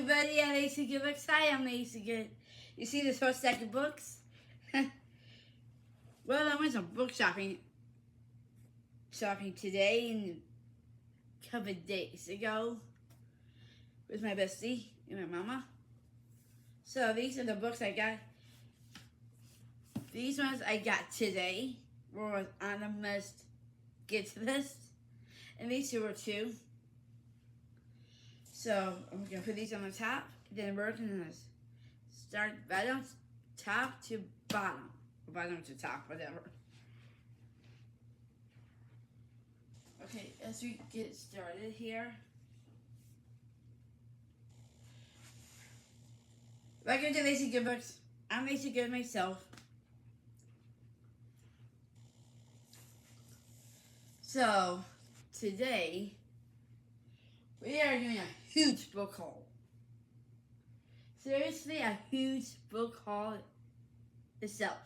everybody at AC Good Books. Hi, I'm AC Good. You see this whole stack of books? Well, I went some book shopping today and a couple of days ago with my bestie and my mama. So these are the books I got. These ones I got today were on the must get list. And these two were too. So I'm gonna put these on the top. Then we're gonna start bottom, top to bottom. Or bottom to top, whatever. Okay, as we get started here. Welcome to AC Good Books. I'm AC Good myself. So, today, we are doing a huge book haul. Seriously, a huge book haul itself.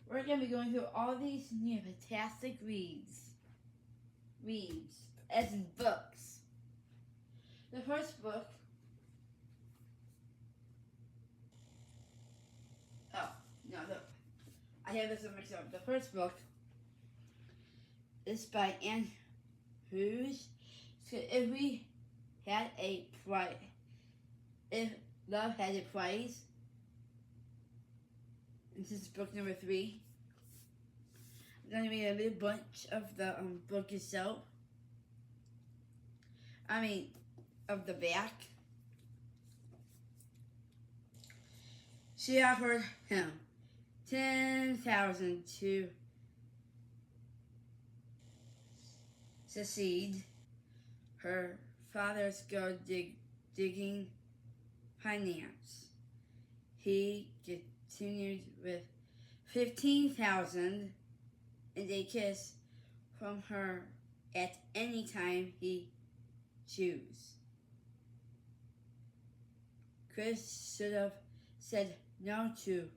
We're going to be going through all these new fantastic reads, as in books. The first book, I have this one myself. The first book is by Anne Hughes. So if we had a prize, if love had a prize, this is book number 3. I'm going to read a little bunch of the book itself. Of the back. She offered him 10,000 to succeed. Her father's go digging finance. He continued with 15,000 and a kiss from her at any time he choose. Chris should have said no to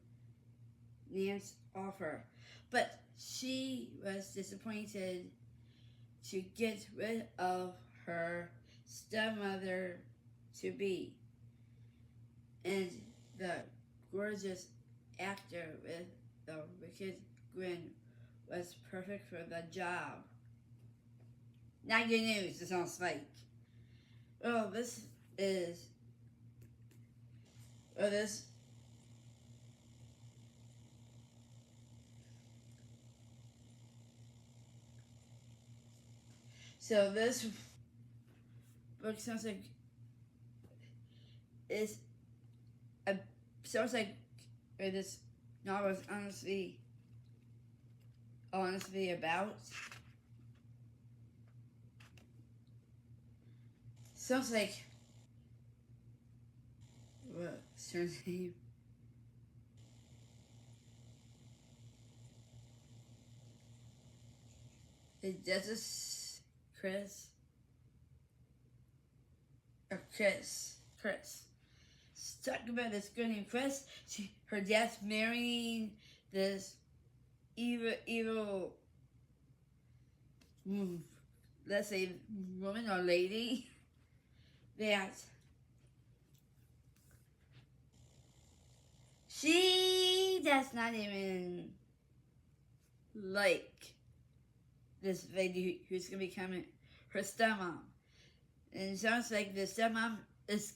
Nan's offer, but she was disappointed to get rid of her stepmother to be, and the gorgeous actor with the wicked grin was perfect for the job. Not good news, it sounds like. So this book sounds like this novel is honestly about. Sounds like, what's her name? Does this Chris? Talk about this girl named Chris. Her dad's marrying this evil, let's say, woman or lady that she does not even like this lady who's gonna become her stepmom. And it sounds like the stepmom is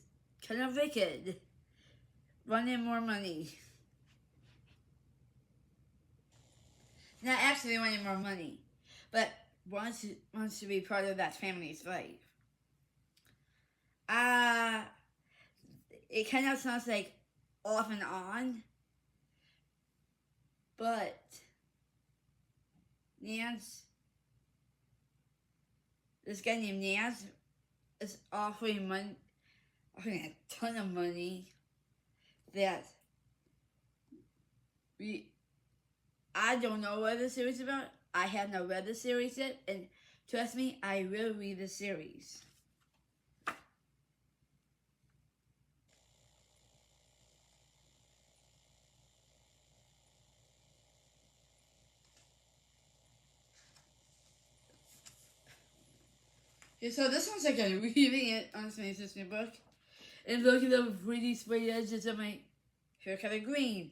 kind of wicked, wanting more money. Not actually wanting more money, but wants to be part of that family's life. It kind of sounds like off and on, but this guy named Nance is offering a ton of money that I don't know what the series is about. I have not read the series yet, and trust me, I will read the series. Okay, so this one's like a reading it, honestly, it's just a book. And look at the pretty sprayed edges of my hair color green.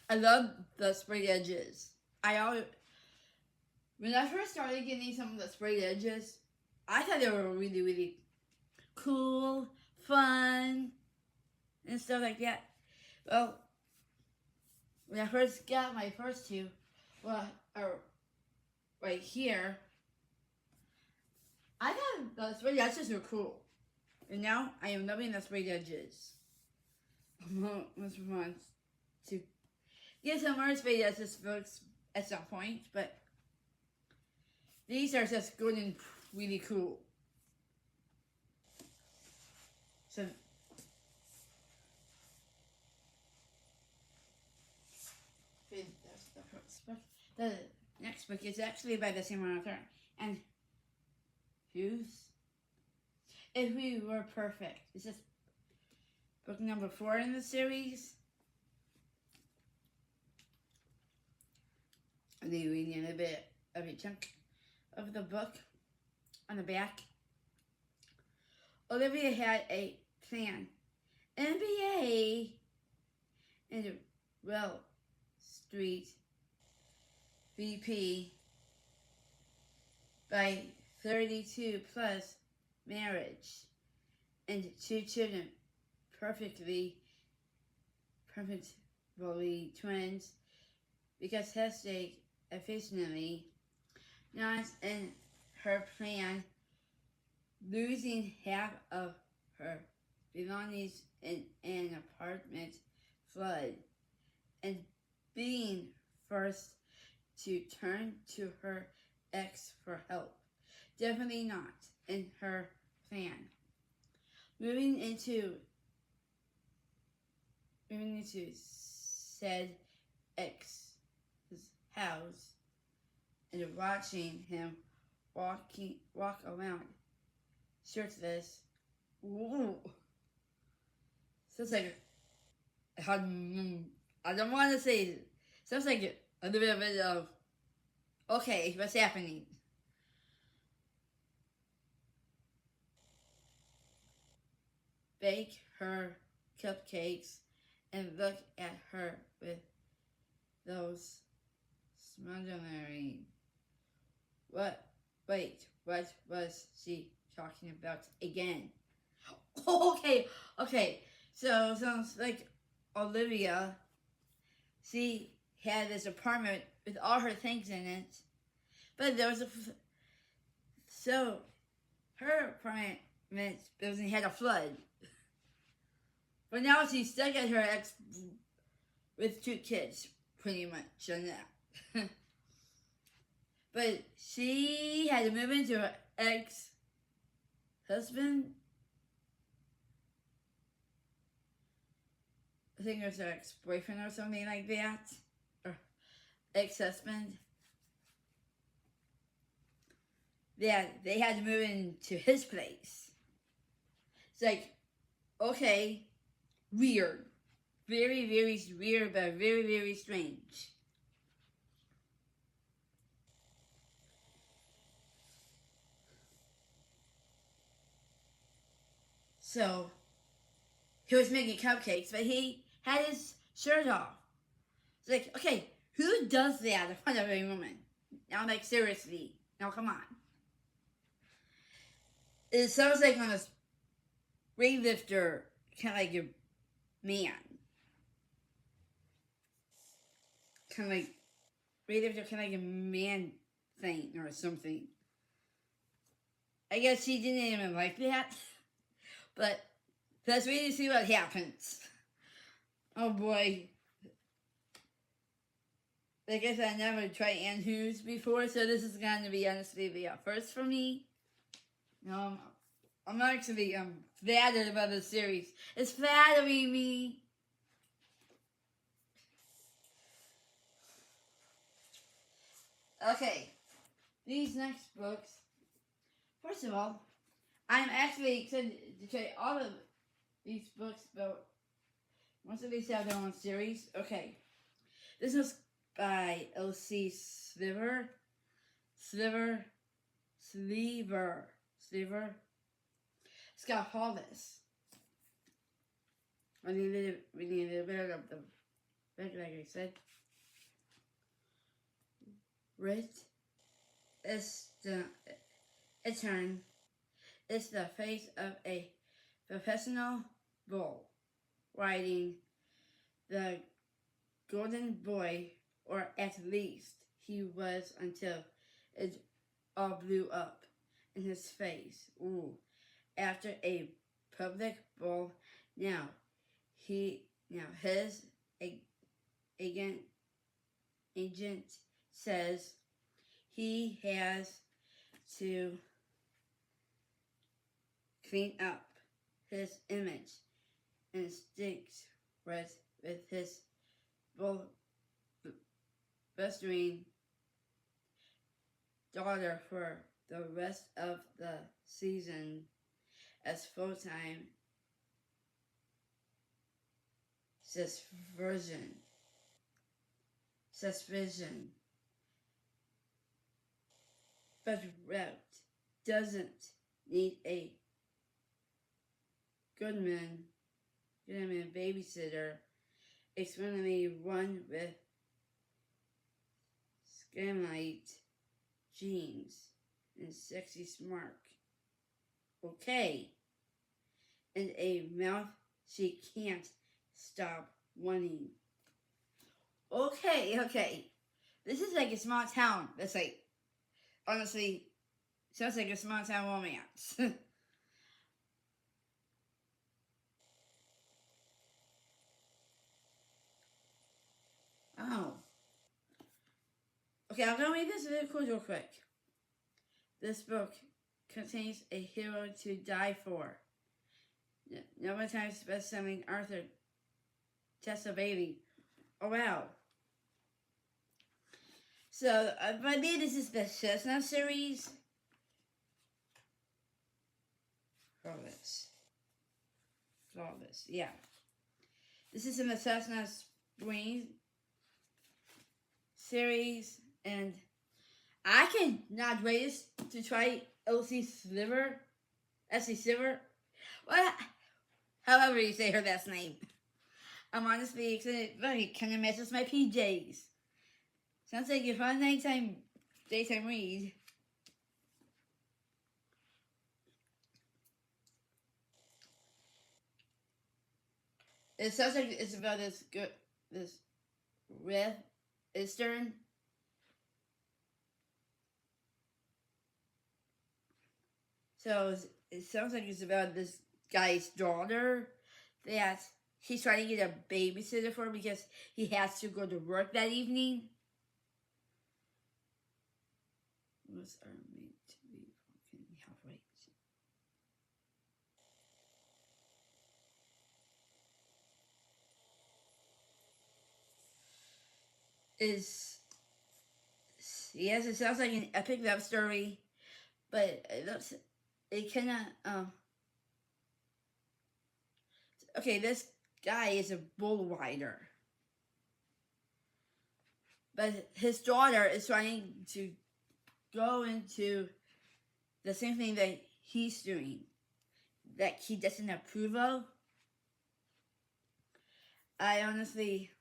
I love the sprayed edges. When I first started getting some of the sprayed edges, I thought they were really, really cool, fun, and stuff like that. Well, when I first got my first two, right here, I thought the sprayed edges were cool. And now I am loving the sprayed edges. Almost want to get some more sprayed edges books at some point, but these are just good and really cool. So that's the first book. The next book is actually by the same author. And Who's If We Were Perfect. This is book number 4 in the series. I'll be reading a bit of a chunk of the book on the back. Olivia had a plan. NBA and Wall Street VP by 32 plus marriage and 2 children, perfectly twins, because Hestate efficiently not in her plan, losing half of her belongings in an apartment flood, and being forced to turn to her ex for help. Definitely not in her plan. Moving into said ex's house and watching him walk around shirtless. Ooh. Sounds like I don't want to say it. Sounds like a little bit of okay, what's happening? Bake her cupcakes and look at her with those smothering. What was she talking about again? Okay. So sounds like Olivia, she had this apartment with all her things in it, but there was so her apartment building had a flood. But now she's stuck at her ex with 2 kids, pretty much on that. But she had to move into her ex-husband. I think it was her ex-boyfriend or something like that. Or ex-husband. Yeah, they had to move into his place. It's like, okay, weird. Very, very weird, but very, very strange. So, he was making cupcakes, but he had his shirt off. It's like, okay, who does that in front of a woman? Now, like, seriously. Now, come on. It sounds like on a weightlifter, kind of like a man. Kind of like, weightlifter, kind of like a man thing or something. I guess he didn't even like that. But let's wait to see what happens. Oh boy. I guess I never tried Anne Hughes before, so this is going to be honestly the first for me. No, I'm actually flattered about this series. It's flattering me. Okay, these next books. First of all, I'm actually excited to try all of these books, but most of these have their own series. Okay, this is by L.C. Sliver. Scott Hollis. We needed a bit of the book, like I said. Rit is the intern is the face of a professional bull riding the golden boy, or at least he was until it all blew up in his face. Ooh. After a public bull, now his agent says he has to clean up his image and sticks with his blustering daughter for the rest of the season as full-time suspicion. But Route doesn't need a Goodman babysitter, extremely one with scamlite jeans and sexy smirk. Okay. And a mouth she can't stop wanting. Okay. This is like a small town. That's like, honestly, sounds like a small town romance. Oh. Okay, I'm gonna read this real quick. This book contains a hero to die for. Number times best-selling Arthur Tessa Bailey. Oh wow. So I made this is the Chestnut series. Flawless. Yeah. This is in the Chestnut Spring series, and I can not wait to try Elsie Sliver. Well, however you say her last name. I'm honestly excited, but it kind of matches my PJs. Sounds like a fun daytime read. It sounds like it's about this Red Eastern. So it sounds like it's about this guy's daughter that he's trying to get a babysitter for because he has to go to work that evening. Was are made to be broken halfway. Yes, it sounds like an epic love story, but it cannot. Okay, this guy is a bull rider, but his daughter is trying to go into the same thing that he's doing, that he doesn't approve of. I honestly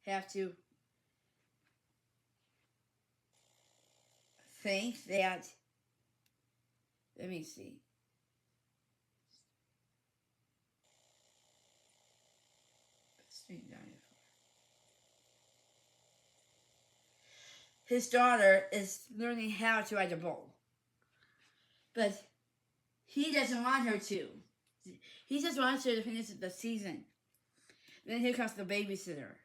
have to think that, let me see. His daughter is learning how to ride a bull, but he doesn't want her to. He just wants her to finish the season. Then here comes the babysitter.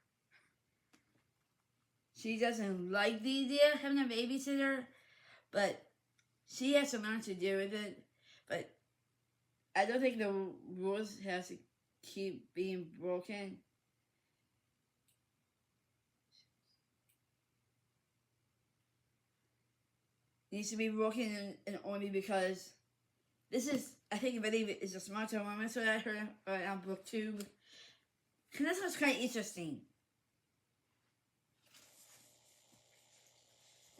She doesn't like the idea of having a babysitter, but she has to learn to deal with it. But I don't think the rules have to keep being broken. Needs to be broken and only because this is, I believe it is a smart moment, so I heard on booktube. And this was quite interesting.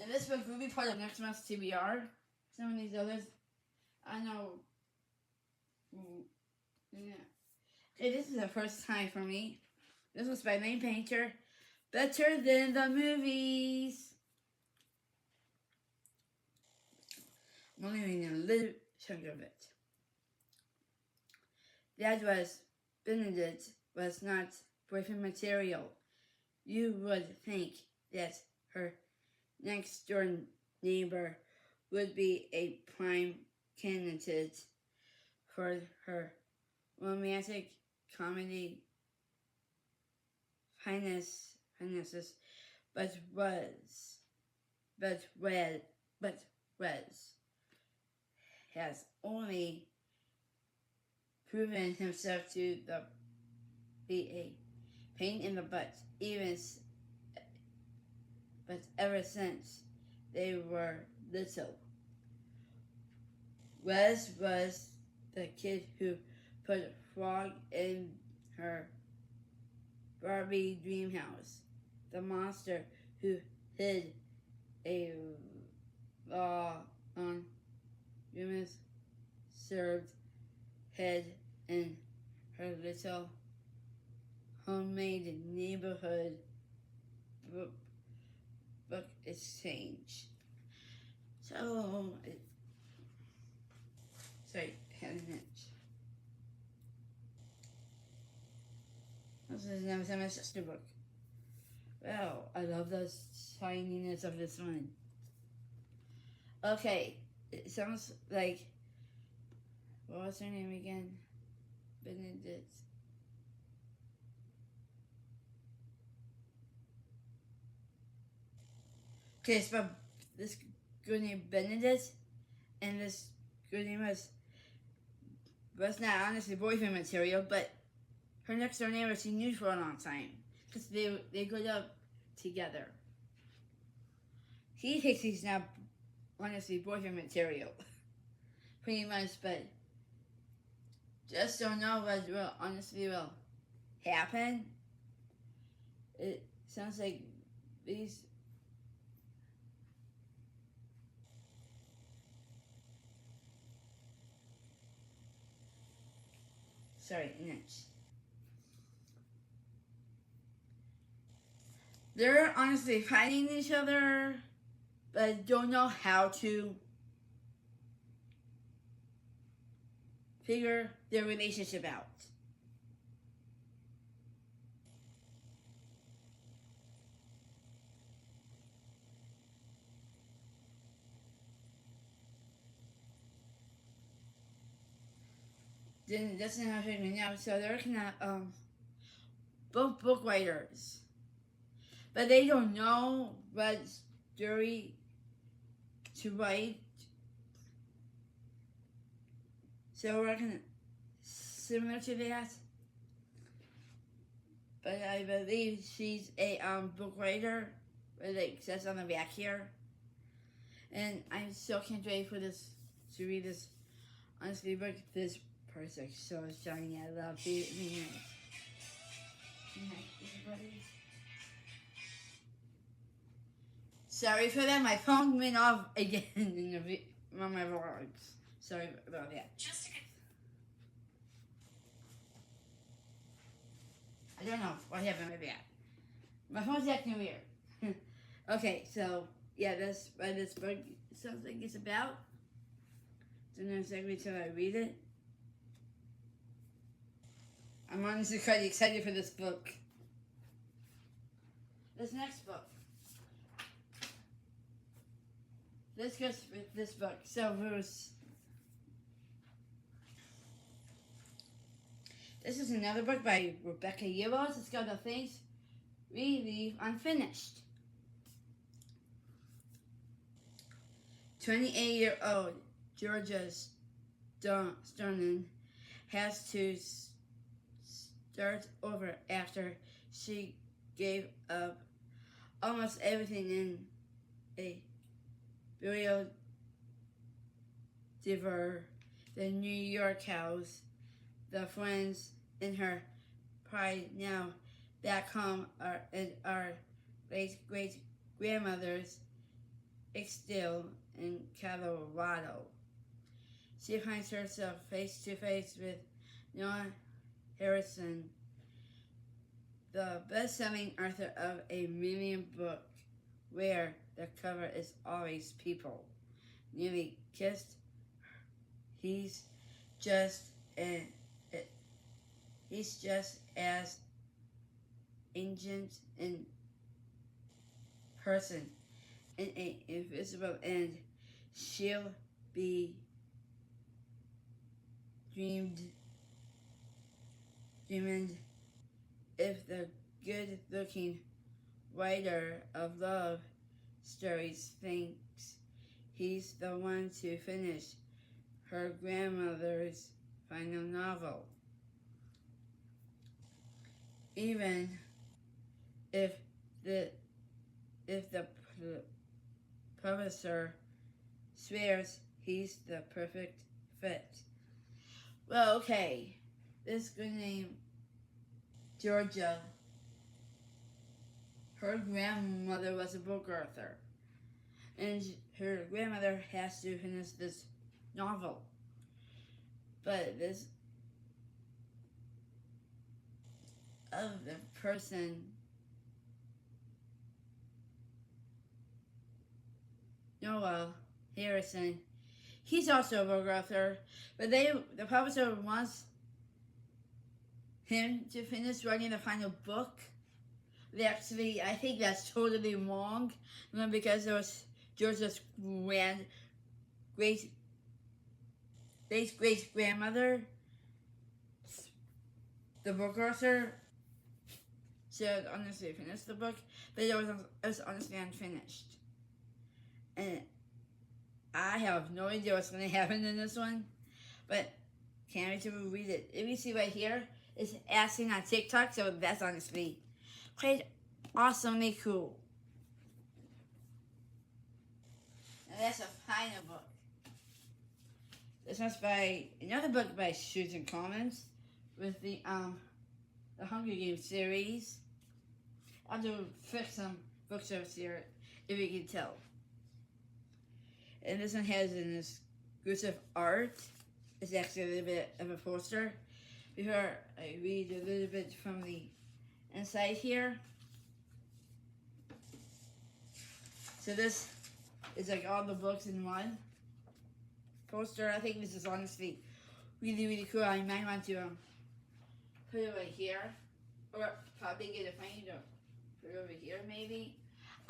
And this book will be part of next month's TBR. Some of these others, I know. Yeah. Hey, this is the first time for me. This was by Main Painter. Better than the movies. I'm only reading a little chunk of it. That was Benedict was not boyfriend material. You would think that her next door neighbor would be a prime candidate for her romantic comedy finances, but was has only proven himself to be a pain in the butt, but ever since they were little. Wes was the kid who put a frog in her Barbie dream house, the monster who hid a raw on Yuma's served head in her little homemade neighborhood book exchange. So, had an inch. This is another sister book. Wow, I love the shininess of this one. Okay, it sounds like, what was her name again? Benedict. Okay, it's about this girl named Benedict, and this girl name was not honestly boyfriend material, but her next door neighbor she knew for a long time, because they grew up together. He thinks he's not honestly boyfriend material, pretty much, but just don't know what will honestly will happen. It sounds like these. Sorry, inch. They're honestly fighting each other, but don't know how to figure their relationship out. Then that's not figuring out. So they're looking at both book writers, but they don't know what story to write. So we're looking at similar to that. But I believe she's a book writer, what it says on the back here. And I still can't wait for this to read this. Honestly, book this perfect, so shiny. I love reading it. Good night, everybody. Sorry for that. My phone went off again in on my vlogs. Sorry about that. I don't know what happened with that. My phone's acting weird. Okay, so yeah, that's what this book sounds like it's about. Don't know exactly until I read it. I'm honestly quite excited for this book. This next book. Let's go with this book. So this is another book by Rebecca Yarros. It's called The Things We Leave Unfinished. 28-year-old Georgia Sternan has to start over after she gave up almost everything in a burial diver, the New York house, the friends in her pride now back home are great grandmother's still in Colorado. She finds herself face to face with Noah Harrison, the best-selling author of a million book where the cover is always people. Nearly kissed. He's just he's just as ancient in person and invisible, and she'll be dreamed if the good-looking writer of love stories thinks he's the one to finish her grandmother's final novel. Even if the publisher swears he's the perfect fit. Well, okay, this girl named Georgia, her grandmother was a book author, and her grandmother has to finish this novel. But this of the person Noah Harrison, he's also a book author, but the publisher wants him to finish writing the final book. Actually, I think that's totally wrong, because it was George's great grandmother, the book author, should honestly finish the book, but it was honestly unfinished. And I have no idea what's going to happen in this one, but can't wait to read it. If you see right here, it's asking on TikTok, so that's honestly quite awesomely cool. And that's a final book. This one's by another book by Susan Collins with the Hunger Games series. I'll do fix some bookshelves here, if you can tell. And this one has an exclusive art. It's actually a little bit of a poster. Before I read a little bit from the inside here. So this is like all the books in one poster. I think this is honestly really, really cool. I might want to put it right here, or probably get a frame to put it over here maybe.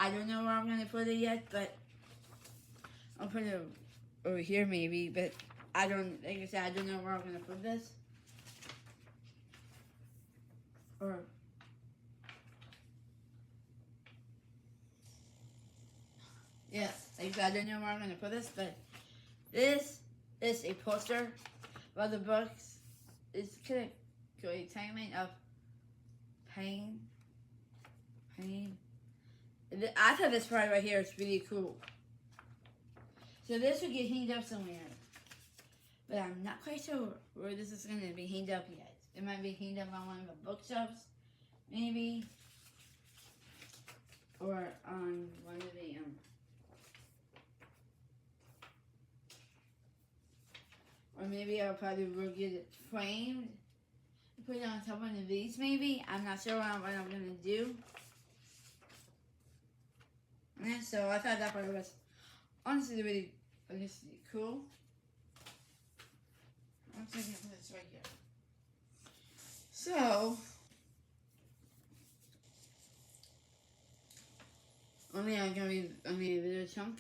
I don't know where I'm going to put it yet, but I'll put it over here maybe, but I don't, like I said, I don't know where I'm going to put this. Or, yeah, like I said, I don't know where I'm going to put this, but this is a poster of the books. It's kind of a timeline of pain. I thought this part right here is really cool. So this would get hanged up somewhere, but I'm not quite sure where this is going to be hanged up yet. It might be hanged up on one of the bookshelves, maybe, or on one of the or maybe I'll probably will get it framed and put it on top of one of these. Maybe I'm not sure what I'm going to do. And so I thought that part was honestly really cool. I'm just going to put this right here. So, I'm going to read a little chunk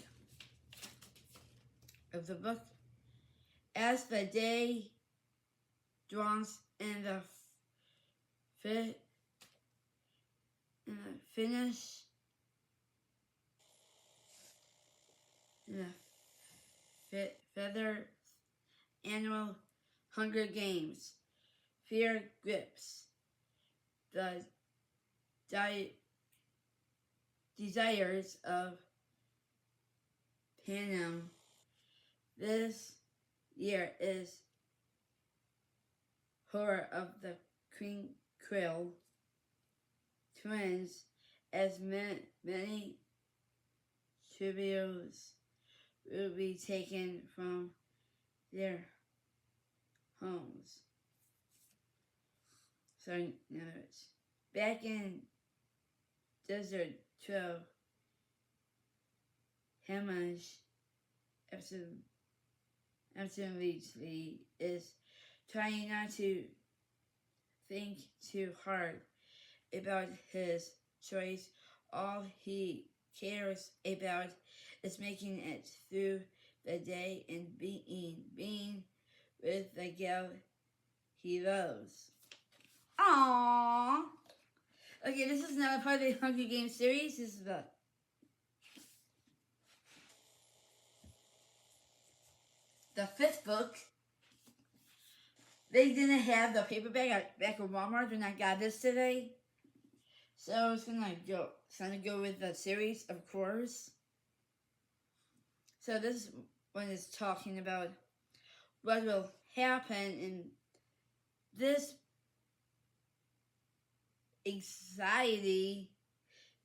of the book. As the day dawns and the feather annual Hunger Games, fear grips the desires of Panem. This year is horror of the Queen Krill twins, as many tributes will be taken from their homes. sorry, no, it's back in Desert 12, Hamish, absolutely is trying not to think too hard about his choice. All he cares about is making it through the day and being with the girl he loves. Aww. Okay, this is another part of the Hunger Games series. This is the fifth book. They didn't have the paperback back at Walmart when I got this today. So I was gonna go with the series, of course. So this one is talking about what will happen in this anxiety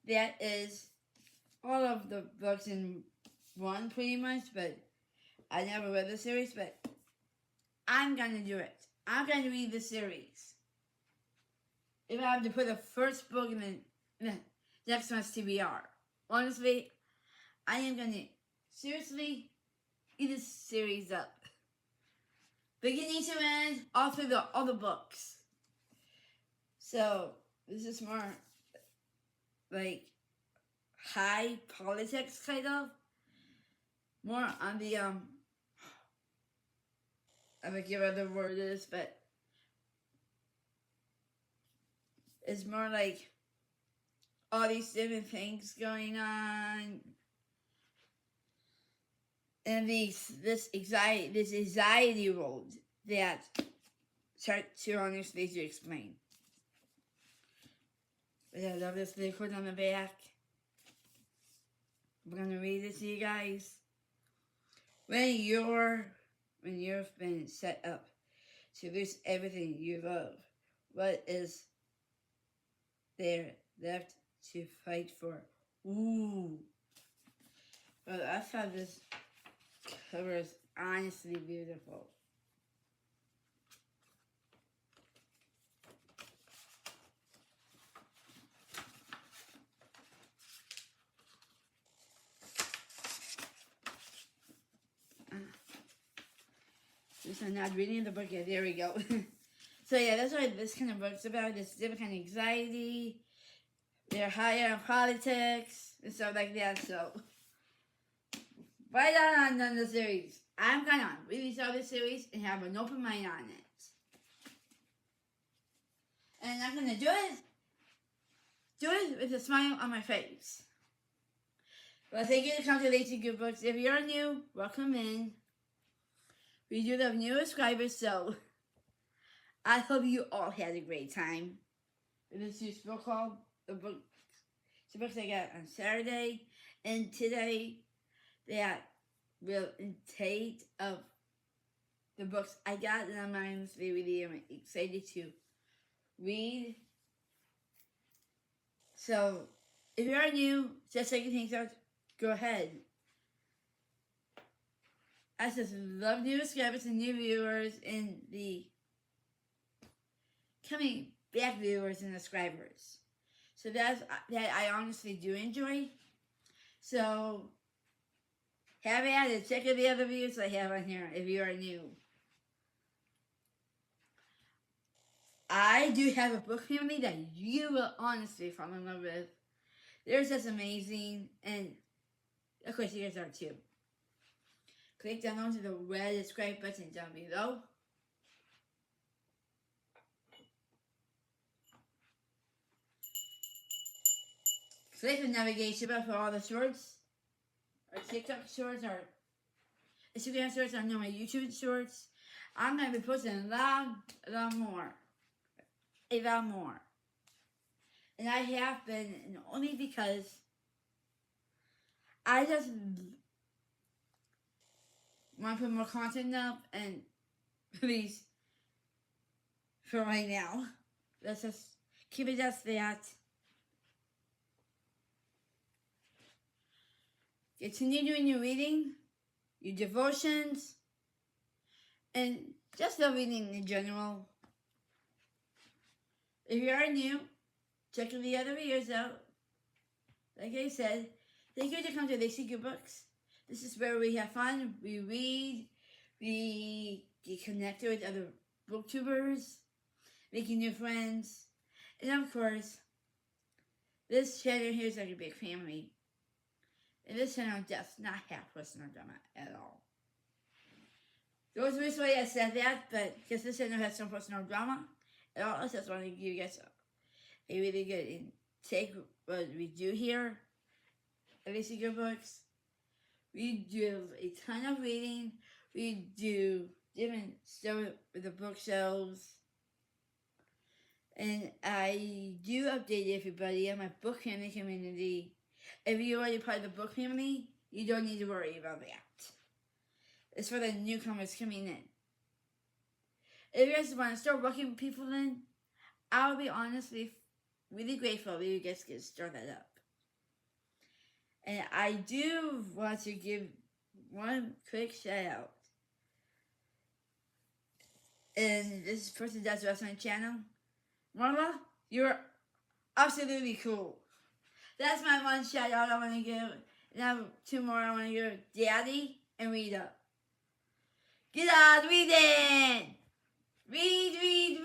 that is all of the books in one pretty much, but I never read the series, but I'm gonna do it. I'm gonna read the series. If I have to put the first book in the next month's TBR. Honestly, I am gonna seriously eat this series up. Beginning to end, all through all the books. So, this is more like high politics kind of. More on the, I forget what the word is, but it's more like all these different things going on. And this anxiety world that to honestly to explain. But I love this liquid on the back. I'm gonna read it to you guys. When you've been set up to lose everything you love, what is there left to fight for? Ooh. Well, I thought this cover is honestly beautiful. I'm not reading the book yet. There we go. So yeah, that's what this kind of book's about. This different kind of anxiety. They're higher in politics and stuff like that. So right on the series. I'm gonna really start this series and have an open mind on it. And I'm gonna do it with a smile on my face. Well, thank you to come to Lazy Good Books. If you're new, welcome in. We do have new subscribers, so I hope you all had a great time. This is book called the books I got on Saturday and today that will entail of the books I got, and I'm honestly really excited to read. So if you are new, just taking things out, go ahead. I just love new subscribers and new viewers and the coming back viewers and subscribers. So that I honestly do enjoy. So have at it. Check out the other videos I have on here if you are new. I do have a book family that you will honestly fall in love with. They're just amazing, and of course you guys are too. Click down onto the red subscribe button down below. Click the navigation bar for all the shorts, or TikTok shorts, or Instagram shorts, or my YouTube shorts. I'm going to be posting a lot more. A lot more. And I have been, and only because I just want to put more content up, and please, for right now, let's just keep it as that. Continue doing your reading, your devotions, and just the reading in general. If you are new, check the other videos out. Like I said, thank you to come to Lacey Good Books. This is where we have fun, we read, we get connected with other booktubers, making new friends, and of course, this channel here is like a big family. And this channel does not have personal drama at all. There was a reason why I said that, but because this channel has some personal drama, and all I just want to give you guys a really good intake of what we do here at Lacey Good Books. We do a ton of reading. We do different stuff with the bookshelves. And I do update everybody on my book family community. If you're already part of the book family, you don't need to worry about that. It's for the newcomers coming in. If you guys want to start working people in, I'll be honestly really grateful if you guys get started up. And I do want to give one quick shout out. And this person does the rest of my channel. Marla, you're absolutely cool. That's my one shout out I want to give. And I have two more I want to give. Daddy and Rita. Get out reading! Read!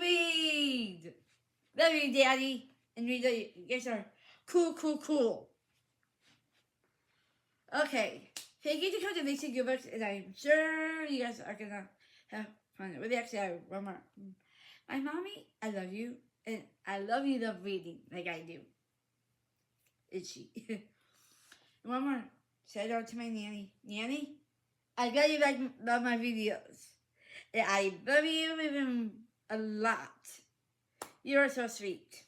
Love you, Daddy and Rita. You guys are cool. Okay, thank you to come to Lacey Good Books, and I'm sure you guys are gonna have fun. Well, actually, I have one more. My mommy, I love you, and I love you love reading like I do. Is she? One more. Shout out to my nanny. Nanny, I got you love my videos. And I love you even a lot. You're so sweet.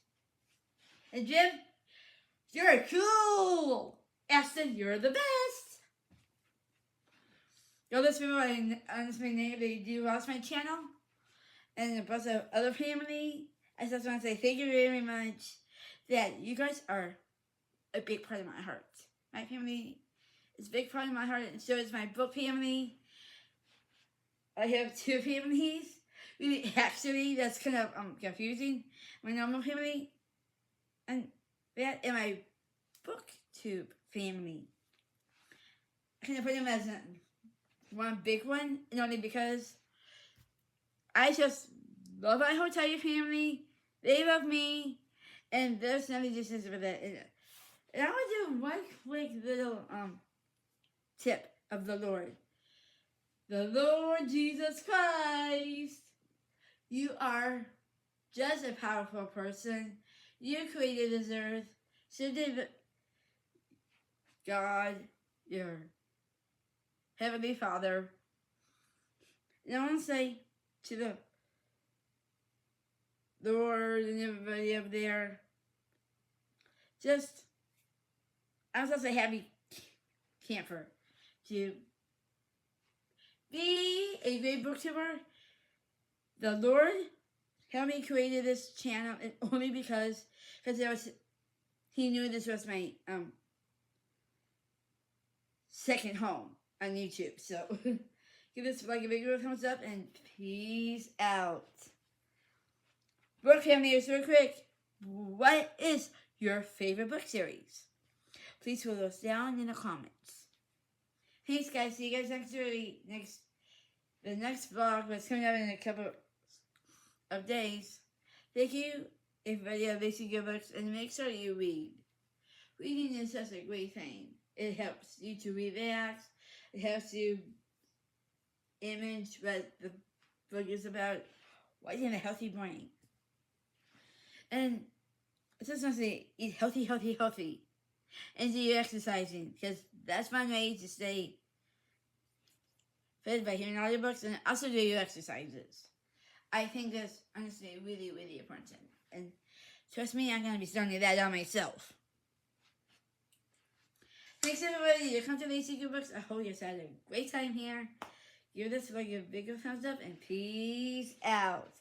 And Jim, you're cool. Aston, you're the best. Go listen to my name. They do watch my channel. And a bunch of other family. I just want to say thank you very much. That you guys are a big part of my heart. My family is a big part of my heart, and so is my book family. I have two families. Really, actually, that's kind of confusing. My normal family and that, and my booktube family. I kind of put them as one big one, and only because I just love my hotel family. They love me, and there's nothing just with it. And I want to do one quick little tip of the Lord. The Lord Jesus Christ. You are just a powerful person. You created this earth. So did God, your Heavenly Father. And I want to say to the Lord and everybody up there, I'm supposed to say happy camper to be a great booktuber. The Lord helped me create this channel, and only because He knew this was my second home on YouTube. So give this like a big thumbs up and peace out. Book family, real quick. What is your favorite book series? Please put those down in the comments. Thanks, guys. See you guys next week. The next vlog was coming up in a couple of days. Thank you, everybody at Lacey Good Books, and make sure you read. Reading is such a great thing. It helps you to relax. It helps you image what the book is about. What's in a healthy brain. And I just want to say, eat healthy. And do your exercising, because that's my way to stay fit by hearing audiobooks and also do your exercises. I think that's honestly really important. And trust me, I'm going to be starting that on myself. Thanks everybody. You come to Lacey Good Books. I hope you had a great time here. Give this like a big thumbs up and peace out.